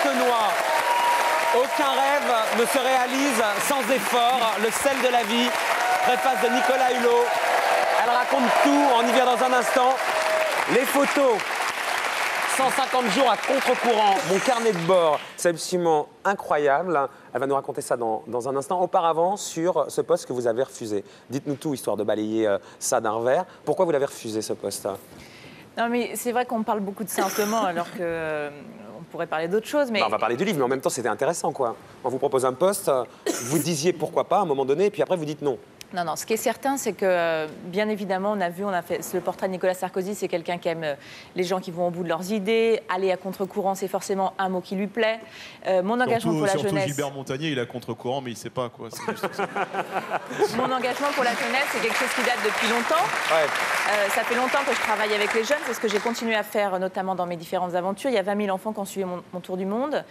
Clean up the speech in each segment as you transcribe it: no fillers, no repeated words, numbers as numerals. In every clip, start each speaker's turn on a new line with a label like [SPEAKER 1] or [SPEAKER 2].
[SPEAKER 1] Fontenoy. Aucun rêve ne se réalise sans effort. Le sel de la vie. Préface de Nicolas Hulot. Elle raconte tout, on y vient dans un instant. Les photos. 150 jours à contre-courant, mon carnet de bord, c'est absolument incroyable. Elle va nous raconter ça dans un instant. Auparavant, sur ce poste que vous avez refusé. Dites-nous tout, histoire de balayer ça d'un revers. Pourquoi vous l'avez refusé, ce poste?
[SPEAKER 2] Non, mais c'est vrai qu'on parle beaucoup de ça en ce moment, alors que on pourrait parler d'autres choses. Mais...
[SPEAKER 1] on va parler du livre, mais en même temps, c'était intéressant, quoi. On vous propose un poste, vous disiez pourquoi pas à un moment donné, et puis après, vous dites non.
[SPEAKER 2] Non, non, ce qui est certain, c'est que, bien évidemment, on a fait le portrait de Nicolas Sarkozy, c'est quelqu'un qui aime les gens qui vont au bout de leurs idées. Aller à contre-courant, c'est forcément un mot qui lui plaît. Mon engagement pour la jeunesse...
[SPEAKER 3] Surtout Gilbert Montagnier, il est à contre-courant, mais il ne sait pas, quoi.
[SPEAKER 2] Mon engagement pour la jeunesse, c'est quelque chose qui date depuis longtemps. Ouais. Ça fait longtemps que je travaille avec les jeunes, c'est ce que j'ai continué à faire, notamment dans mes différentes aventures. Il y a 20 000 enfants qui ont suivi mon tour du monde.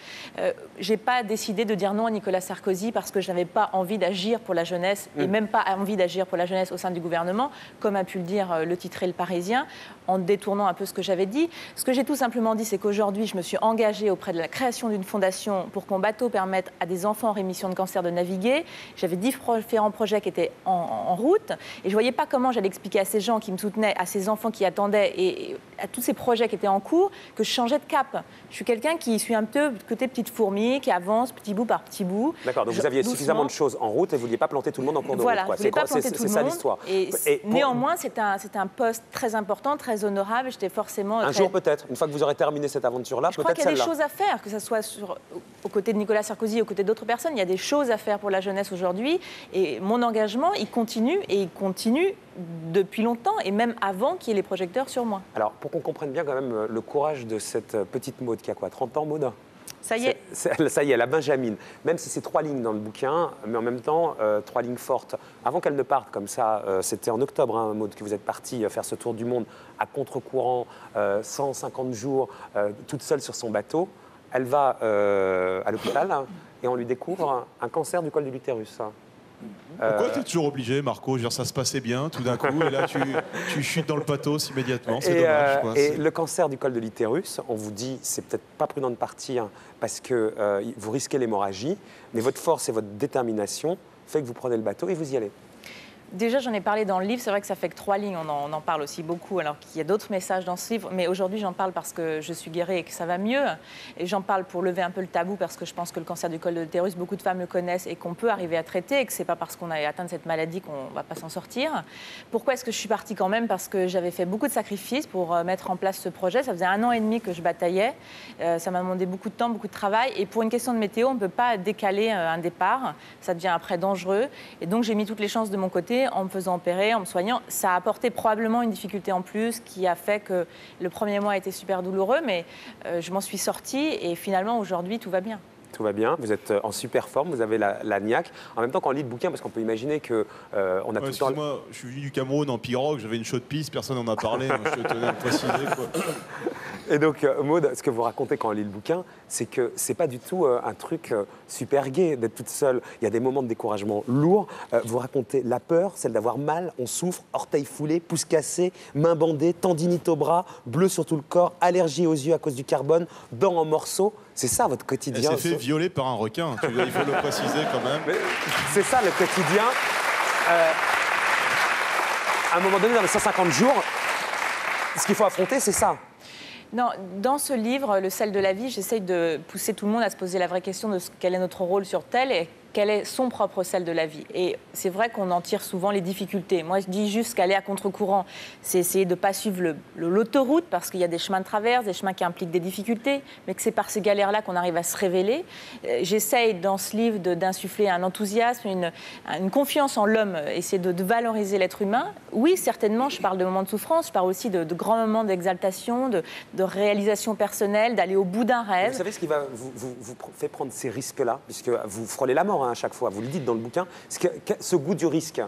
[SPEAKER 2] Je n'ai pas décidé de dire non à Nicolas Sarkozy parce que je n'avais pas envie d'agir pour la jeunesse, et même pas envie d'agir pour la jeunesse au sein du gouvernement, comme a pu le dire le titré Le Parisien, en détournant un peu ce que j'avais dit. Ce que j'ai tout simplement dit, c'est qu'aujourd'hui, je me suis engagée auprès de la création d'une fondation pour qu'un bateau permette à des enfants en rémission de cancer de naviguer. J'avais différents projets qui étaient en route, et je ne voyais pas comment j'allais expliquer à ces gens qui me soutenaient, à ces enfants qui attendaient, et à tous ces projets qui étaient en cours, que je changeais de cap. Je suis quelqu'un qui suit un peu côté petite fourmi, qui avance petit bout par petit bout.
[SPEAKER 1] D'accord, donc vous aviez suffisamment de choses en route et vous ne vouliez pas planter tout le monde en cours de route.
[SPEAKER 2] Voilà, c'est
[SPEAKER 1] ça l'histoire.
[SPEAKER 2] Et néanmoins, c'est un poste très important, très honorable. J'étais forcément...
[SPEAKER 1] Un jour peut-être, une fois que vous aurez terminé cette aventure-là, peut-être celle-là.
[SPEAKER 2] Je crois qu'il y a des choses à faire, que ce soit aux côtés de Nicolas Sarkozy, aux côtés d'autres personnes. Il y a des choses à faire pour la jeunesse aujourd'hui. Et mon engagement, il continue, et il continue depuis longtemps, et même avant qu'il y ait les projecteurs sur moi.
[SPEAKER 1] Alors, pour qu'on comprenne bien quand même le courage de cette petite Maud qui a quoi, 30 ans, Maud?
[SPEAKER 2] Ça y est.
[SPEAKER 1] Ça y est, la Benjamine. Même si c'est 3 lignes dans le bouquin, mais en même temps, 3 lignes fortes. Avant qu'elle ne parte comme ça, c'était en octobre, hein, Maud, que vous êtes partie faire ce tour du monde à contre-courant, 150 jours, toute seule sur son bateau. Elle va à l'hôpital et on lui découvre un cancer du col de l'utérus.
[SPEAKER 3] Pourquoi tu es toujours obligé, Marco? Je veux dire, ça se passait bien tout d'un coup, et là tu chutes dans le pathos immédiatement. C'est dommage, quoi.
[SPEAKER 1] Et le cancer du col de l'utérus, on vous dit, c'est peut-être pas prudent de partir parce que vous risquez l'hémorragie, mais votre force et votre détermination fait que vous prenez le bateau et vous y allez.
[SPEAKER 2] Déjà, j'en ai parlé dans le livre. C'est vrai que ça fait que 3 lignes. On en parle aussi beaucoup, alors qu'il y a d'autres messages dans ce livre. Mais aujourd'hui, j'en parle parce que je suis guérie et que ça va mieux. Et j'en parle pour lever un peu le tabou, parce que je pense que le cancer du col de l'utérus, beaucoup de femmes le connaissent et qu'on peut arriver à traiter, et que ce n'est pas parce qu'on a atteint cette maladie qu'on ne va pas s'en sortir. Pourquoi est-ce que je suis partie quand même? Parce que j'avais fait beaucoup de sacrifices pour mettre en place ce projet. Ça faisait 1 an et demi que je bataillais. Ça m'a demandé beaucoup de temps, beaucoup de travail. Et pour une question de météo, on ne peut pas décaler un départ. Ça devient après dangereux. Et donc, j'ai mis toutes les chances de mon côté en me faisant opérer, en me soignant. Ça a apporté probablement une difficulté en plus qui a fait que le premier mois a été super douloureux, mais je m'en suis sortie et finalement aujourd'hui tout va bien.
[SPEAKER 1] Tout va bien, vous êtes en super forme, vous avez la niaque. En même temps, quand on lit le bouquin, parce qu'on peut imaginer qu'on a tout le temps...
[SPEAKER 3] Excuse-moi, je suis venu du Cameroun en pirogue, j'avais une chaude piste, personne n'en a parlé, je tenais à le préciser, quoi.
[SPEAKER 1] Et donc, Maud, ce que vous racontez quand on lit le bouquin, c'est que c'est pas du tout un truc super gai d'être toute seule. Il y a des moments de découragement lourds. Vous racontez la peur, celle d'avoir mal, on souffre, orteils foulés, pouces cassés, mains bandées, tendinite au bras, bleu sur tout le corps, allergie aux yeux à cause du carbone, dents en morceaux. C'est ça votre quotidien.
[SPEAKER 3] Elle s'est fait violer par un requin, il faut le préciser quand même.
[SPEAKER 1] C'est ça le quotidien. À un moment donné, dans les 150 jours, ce qu'il faut affronter, c'est ça.
[SPEAKER 2] Non, dans ce livre, Le sel de la vie, j'essaye de pousser tout le monde à se poser la vraie question de quel est notre rôle sur Terre et quel est son propre sel de la vie. Et c'est vrai qu'on en tire souvent les difficultés. Moi, je dis juste qu'aller à contre-courant, c'est essayer de ne pas suivre l'autoroute, parce qu'il y a des chemins de traverse, des chemins qui impliquent des difficultés, mais que c'est par ces galères-là qu'on arrive à se révéler. J'essaye, dans ce livre, d'insuffler un enthousiasme, une confiance en l'homme, essayer de valoriser l'être humain. Oui, certainement, je parle de moments de souffrance, je parle aussi de grands moments d'exaltation, de réalisation personnelle, d'aller au bout d'un rêve.
[SPEAKER 1] Vous savez ce qui va vous fait prendre ces risques-là, puisque vous frôlez la mort, hein, à chaque fois, vous le dites dans le bouquin, ce goût du risque.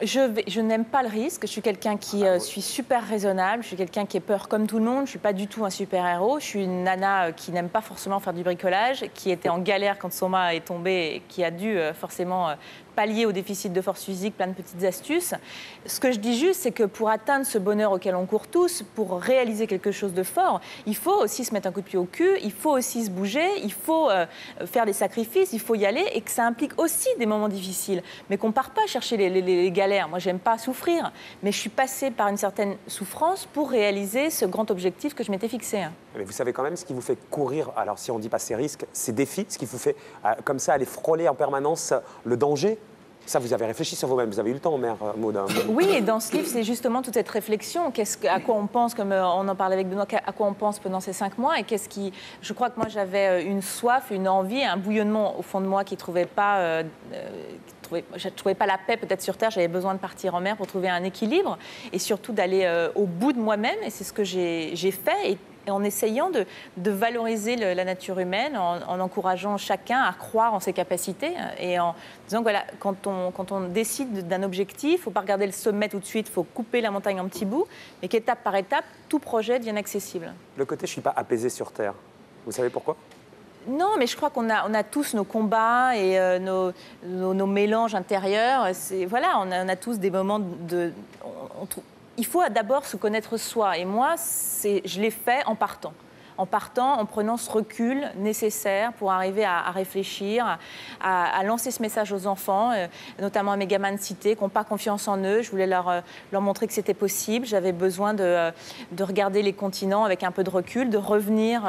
[SPEAKER 2] Je n'aime pas le risque. Je suis quelqu'un qui suis super raisonnable. Je suis quelqu'un qui a peur comme tout le monde. Je ne suis pas du tout un super-héros. Je suis une nana qui n'aime pas forcément faire du bricolage, qui était en galère quand son mât est tombé et qui a dû forcément pallier au déficit de force physique, plein de petites astuces. Ce que je dis juste, c'est que pour atteindre ce bonheur auquel on court tous, pour réaliser quelque chose de fort, il faut aussi se mettre un coup de pied au cul, il faut aussi se bouger, il faut faire des sacrifices, il faut y aller, et que ça implique aussi des moments difficiles. Mais qu'on ne part pas chercher les galères. Moi, j'aime pas souffrir, mais je suis passée par une certaine souffrance pour réaliser ce grand objectif que je m'étais fixé.
[SPEAKER 4] Mais vous savez quand même ce qui vous fait courir, alors si on ne dit pas ces risques, ces défis, ce qui vous fait comme ça aller frôler en permanence le danger. Ça, vous avez réfléchi sur vous-même, vous avez eu le temps, mère Maud.
[SPEAKER 2] Oui, et dans ce livre, c'est justement toute cette réflexion. À quoi on pense, comme on en parlait avec Benoît, à quoi on pense pendant ces 5 mois, et qu'est-ce qui... Je crois que moi, j'avais une soif, une envie, un bouillonnement au fond de moi qui ne trouvait pas... je ne trouvais pas la paix peut-être sur Terre, j'avais besoin de partir en mer pour trouver un équilibre et surtout d'aller au bout de moi-même, et c'est ce que j'ai fait, et en essayant de valoriser la nature humaine, en encourageant chacun à croire en ses capacités, et en disant que voilà, quand on décide d'un objectif, il ne faut pas regarder le sommet tout de suite, il faut couper la montagne en petits bouts, mais qu'étape par étape, tout projet devienne accessible.
[SPEAKER 4] Le côté « je ne suis pas apaisé sur Terre », vous savez pourquoi ?
[SPEAKER 2] Non, mais je crois qu'on a tous nos combats et nos mélanges intérieurs. Voilà, on a tous des moments de... Il faut d'abord se connaître soi. Et moi, je l'ai fait en partant. En prenant ce recul nécessaire pour arriver à réfléchir, à lancer ce message aux enfants, notamment à mes gamins de cité, qui n'ont pas confiance en eux. Je voulais leur montrer que c'était possible. J'avais besoin de regarder les continents avec un peu de recul, de revenir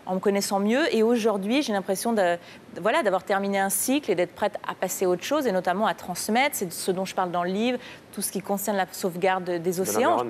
[SPEAKER 2] en me connaissant mieux. Et aujourd'hui, j'ai l'impression d'avoir terminé un cycle et d'être prête à passer à autre chose, et notamment à transmettre. C'est ce dont je parle dans le livre, tout ce qui concerne la sauvegarde des océans.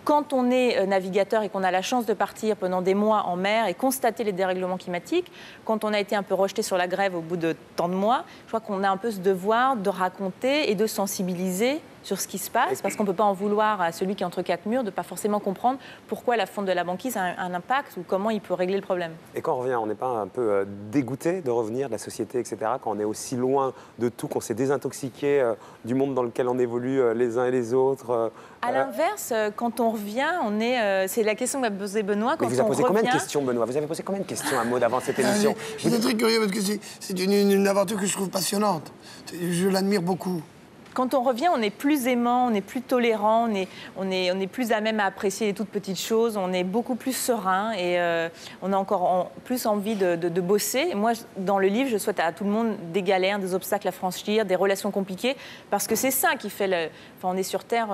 [SPEAKER 2] Quand on est navigateur et qu'on a la chance de partir pendant des mois en mer et constater les dérèglements climatiques, quand on a été un peu rejeté sur la grève au bout de tant de mois, je crois qu'on a un peu ce devoir de raconter et de sensibiliser sur ce qui se passe, parce qu'on ne peut pas en vouloir à celui qui est entre 4 murs de ne pas forcément comprendre pourquoi la fonte de la banquise a un impact ou comment il peut régler le problème.
[SPEAKER 4] Et quand on revient, on n'est pas un peu dégoûté de revenir de la société, etc., quand on est aussi loin de tout, qu'on s'est désintoxiqué du monde dans lequel on évolue les uns et les autres
[SPEAKER 2] À l'inverse, quand on revient, c'est la question que m'a posée Benoît. Quand
[SPEAKER 4] vous avez posé combien de questions, Benoît? Vous avez posé combien de questions à Maud avant cette émission?
[SPEAKER 5] Je suis très curieux parce que c'est une aventure que je trouve passionnante. Je l'admire beaucoup.
[SPEAKER 2] Quand on revient, on est plus aimant, on est plus tolérant, on est plus à même à apprécier les toutes petites choses, on est beaucoup plus serein et on a encore plus envie de bosser. Et moi, dans le livre, je souhaite à tout le monde des galères, des obstacles à franchir, des relations compliquées, parce que c'est ça qui fait on est sur Terre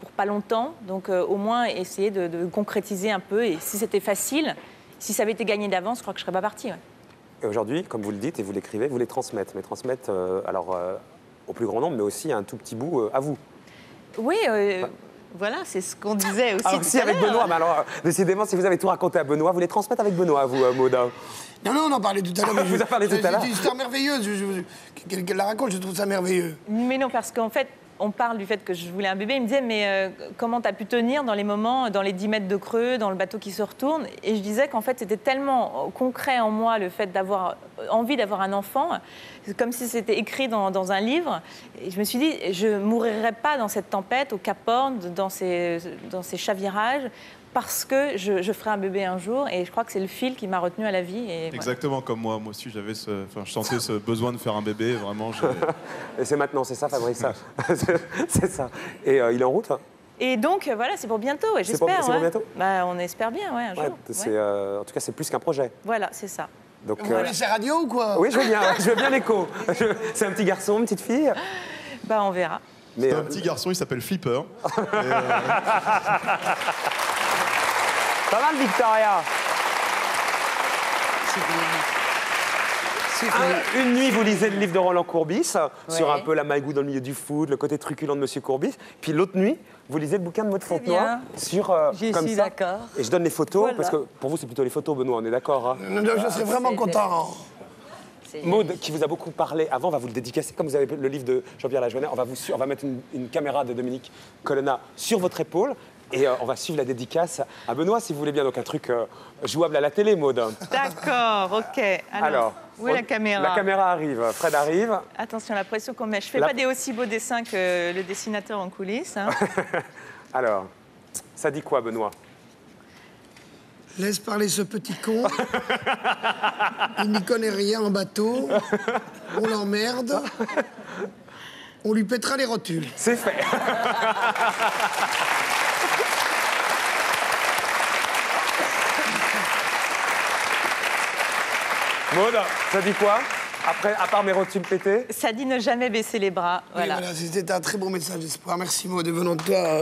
[SPEAKER 2] pour pas longtemps, donc au moins essayer de concrétiser un peu. Et si c'était facile, si ça avait été gagné d'avance, je crois que je serais pas partie. Ouais.
[SPEAKER 4] Et aujourd'hui, comme vous le dites et vous l'écrivez, vous les transmettre. Mais transmettre, au plus grand nombre, mais aussi un tout petit bout à vous.
[SPEAKER 2] Oui, voilà, c'est ce qu'on disait aussi.
[SPEAKER 4] Aussi avec Benoît, mais alors, décidément, si vous avez tout raconté à Benoît, vous les transmettre avec Benoît, à vous, Maud.
[SPEAKER 5] Non, on en parlait tout à l'heure.
[SPEAKER 4] Vous en parlez tout à l'heure.
[SPEAKER 5] C'est une histoire merveilleuse. Qu'elle la raconte, je trouve ça merveilleux.
[SPEAKER 2] Mais non, parce qu'en fait, on parle du fait que je voulais un bébé. Il me disait, mais comment tu as pu tenir dans les moments, dans les 10 mètres de creux, dans le bateau qui se retourne? Et je disais qu'en fait, c'était tellement concret en moi, le fait d'avoir envie d'avoir un enfant, comme si c'était écrit dans un livre. Et je me suis dit, je ne mourrai pas dans cette tempête, au Cap Horn, dans ces chavirages, parce que je ferai un bébé un jour, et je crois que c'est le fil qui m'a retenue à la vie. Et
[SPEAKER 3] exactement voilà. Comme moi aussi, je sentais ce besoin de faire un bébé, vraiment.
[SPEAKER 4] Et c'est maintenant, c'est ça, Fabrice? C'est ça. Et il est en route?
[SPEAKER 2] Et donc, voilà, c'est pour bientôt, j'espère.
[SPEAKER 4] C'est pour bientôt?
[SPEAKER 2] On espère bien, un jour.
[SPEAKER 4] En tout cas, c'est plus qu'un projet.
[SPEAKER 2] Voilà, c'est ça.
[SPEAKER 5] Donc, vous voulez laisser radio ou quoi?
[SPEAKER 4] Oui, je veux bien l'écho. C'est un petit garçon, une petite fille?
[SPEAKER 2] On verra.
[SPEAKER 3] C'est un petit garçon, il s'appelle Flipper.
[SPEAKER 4] Pas mal, Victoria. Une nuit, vous lisez le livre de Roland Courbis sur un peu la magouille dans le milieu du foot, le côté truculent de Monsieur Courbis. Puis l'autre nuit, vous lisez le bouquin de Maud Fontenoy sur comme ça. D'accord. Et je donne les photos, voilà. Parce que pour vous, c'est plutôt les photos, Benoît, on est d'accord, hein?
[SPEAKER 5] Je serais vraiment content.
[SPEAKER 4] Maud, qui vous a beaucoup parlé avant, va vous le dédicacer. Comme vous avez le livre de Jean-Pierre Lajoie, on va mettre une caméra de Dominique Colonna sur votre épaule. Et on va suivre la dédicace à Benoît, si vous voulez bien. Donc un truc jouable à la télé, Maud.
[SPEAKER 2] D'accord, ok. Alors où est la caméra?
[SPEAKER 4] La caméra arrive, Fred arrive.
[SPEAKER 2] Attention, la pression qu'on met. Je ne fais pas des aussi beaux dessins que le dessinateur en coulisses. Hein.
[SPEAKER 4] Alors, ça dit quoi, Benoît?
[SPEAKER 5] Laisse parler ce petit con. Il n'y connaît rien en bateau. On l'emmerde. On lui pètera les rotules.
[SPEAKER 4] C'est fait. Maud, ça dit quoi? Après, à part mes rotules pétées?
[SPEAKER 2] Ça dit ne jamais baisser les bras. Voilà.
[SPEAKER 5] Voilà, c'était un très beau message d'espoir. Merci Maud, venons de toi.